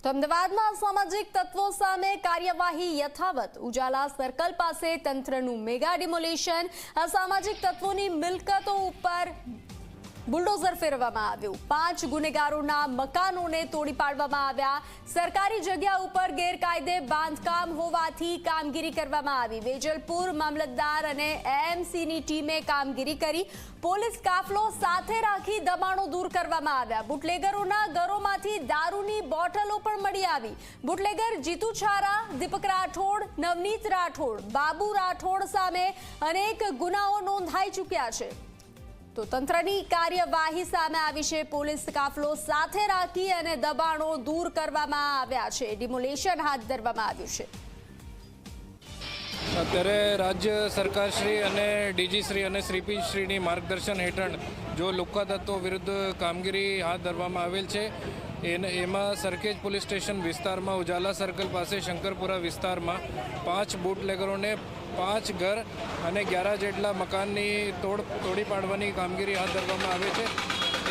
તો અમદાવાદમાં અસામાજિક તત્વો સામે કાર્યવાહી યથાવત। ઉજાલા સર્કલ પાસે તંત્રનું મેગા ડિમોલિશન। અસામાજિક તત્વોની મિલકતો ઉપર બુલડોઝર ફેરવવામાં આવ્યું। 5 ગુનેગારોના મકાનોને તોડી પાડવામાં આવ્યા। સરકારી જગ્યા ઉપર ગેરકાયદે બાંધકામ હોવાથી કામગીરી કરવામાં આવી। વેજલપુર મામલતદાર અને એએમસીની ટીમે કામગીરી કરી। પોલીસ કાફલો સાથે રાખી દબાણો દૂર કરવામાં આવ્યા। બુટલેગરોના ઘરોમાંથી દારૂની બોટલો પણ મળી આવી। બુટલેગર જીતુ છારા, દીપક રાઠોડ, નવનીત રાઠોડ, બાબુ રાઠોડ સામે અનેક ગુનાઓ નોંધાઈ ચૂક્યા છે। તો તંત્રની કાર્યવાહી સામે આવી છે। પોલીસ કાફલો સાથે રાખી અને દબાણો દૂર કરવામાં આવ્યા છે। ડિમોલેશન હાથ ધરવામાં આવ્યું છે। અત્યારે રાજ્ય સરકારશ્રી અને ડીજીશ્રી અને શ્રીપીશ્રીની માર્ગદર્શન હેઠળ જો લુખ્ખા તત્વો વિરુદ્ધ કામગીરી હાથ ધરવામાં આવેલ છે। એમાં સરખેજ પોલીસ સ્ટેશન વિસ્તારમાં ઉજાલા સર્કલ પાસે શંકરપુરા વિસ્તારમાં 5 બુટલેગરોને 5 ઘર અને 11 જેટલા મકાનની તોડી પાડવાની કામગીરી હાથ ધરવામાં આવે છે।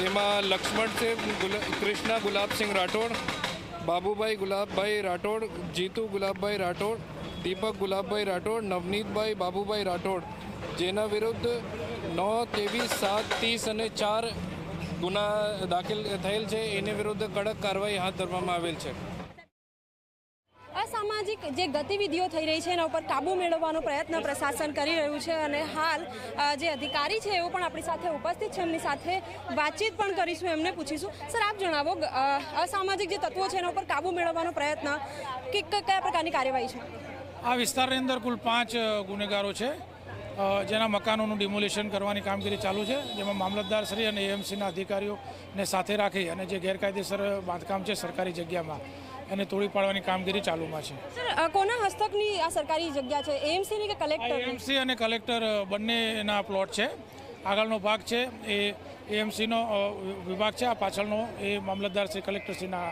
એમાં લક્ષ્મણસિંહ કૃષ્ણા ગુલાબસિંહ રાઠોડ, બાબુભાઈ ગુલાબભાઈ રાઠોડ, જીતુ ગુલાબભાઈ રાઠોડ, દીપક ગુલાબભાઈ રાઠોડ, નવનીતભાઈ બાબુભાઈ રાઠોડ, જેના વિરુદ્ધ 9, 23, 7, 30 અને 4 ગુના દાખલ થયેલ છે। એની વિરુદ્ધ કડક કાર્યવાહી હાથ ધરવામાં આવેલ છે। અસામાજિક જે ગતિવિધિઓ થઈ રહી છે એના ઉપર કાબુ મેળવવાનો પ્રયત્ન પ્રશાસન કરી રહ્યું છે અને હાલ જે અધિકારી છે એઓ પણ આપણી સાથે ઉપસ્થિત છે। એમની સાથે વાતચીત પણ કરીશું, એમને પૂછીશું। સર, આપ જણાવો, અસામાજિક જે તત્વો છે એના ઉપર કાબુ મેળવવાનો પ્રયત્ન કયા પ્રકારની કાર્યવાહી છે? આ વિસ્તારની અંદર કુલ 5 ગુનેગારો છે જેના મકાનોનું ડિમોલિશન કરવાની કામગીરી ચાલુ છે, જેમાં મામલતદારશ્રી અને એએમસીના અધિકારીઓને સાથે રાખી અને જે ગેરકાયદેસર બાંધકામ છે સરકારી જગ્યામાં એને તોડી પાડવાની કામગીરી ચાલુમાં છે। સર, કોના હસ્તકની આ સરકારી જગ્યા છે? એએમસીની કે કલેક્ટર? એએમસી અને કલેક્ટર બંનેના પ્લોટ છે। આગળનો ભાગ છે એ એએમસીનો વિભાગ છે, આ પાછળનો એ મામલતદારશ્રી કલેક્ટરશ્રીના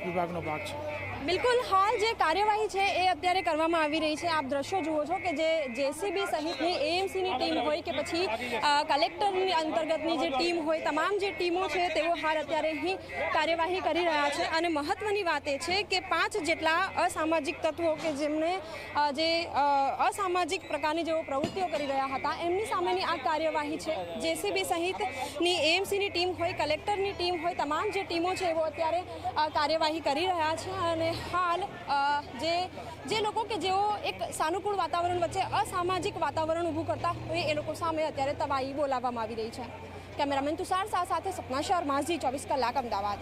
વિભાગનો ભાગ છે। બિલકુલ, હાલ જે કાર્યવાહી છે એ અત્યારે કરવામાં આવી રહી છે। આપ દ્રશ્યો જુઓ છો કે જે જેસીબી સહિતની એએમસીની ટીમ હોય કે પછી કલેક્ટરની અંતર્ગતની જે ટીમ હોય, તમામ જે ટીમો છે તેઓ હાલ અત્યારે અહીં કાર્યવાહી કરી રહ્યા છે। અને મહત્વની વાત એ છે કે 5 જેટલા અસામાજિક તત્વો કે જેમને જે અસામાજિક પ્રકારની જેઓ પ્રવૃત્તિઓ કરી રહ્યા હતા એમની સામેની આ કાર્યવાહી છે। જેસીબી સહિતની એએમસીની ટીમ હોય, કલેક્ટરની ટીમ હોય, તમામ જે ટીમો છે એઓ અત્યારે કાર્યવાહી કરી રહ્યા છે। અને હાલ જે લોકો કે જેઓ એક સાનુકૂળ વાતાવરણ વચ્ચે અસામાજિક વાતાવરણ ઊભું કરતા હોય એ લોકો સામે અત્યારે તવાઈ બોલાવવામાં આવી રહી છે। કેમેરામેન તુષાર શાહ સાથે સપના શર્મા, ઝી 24 કલાક, અમદાવાદ।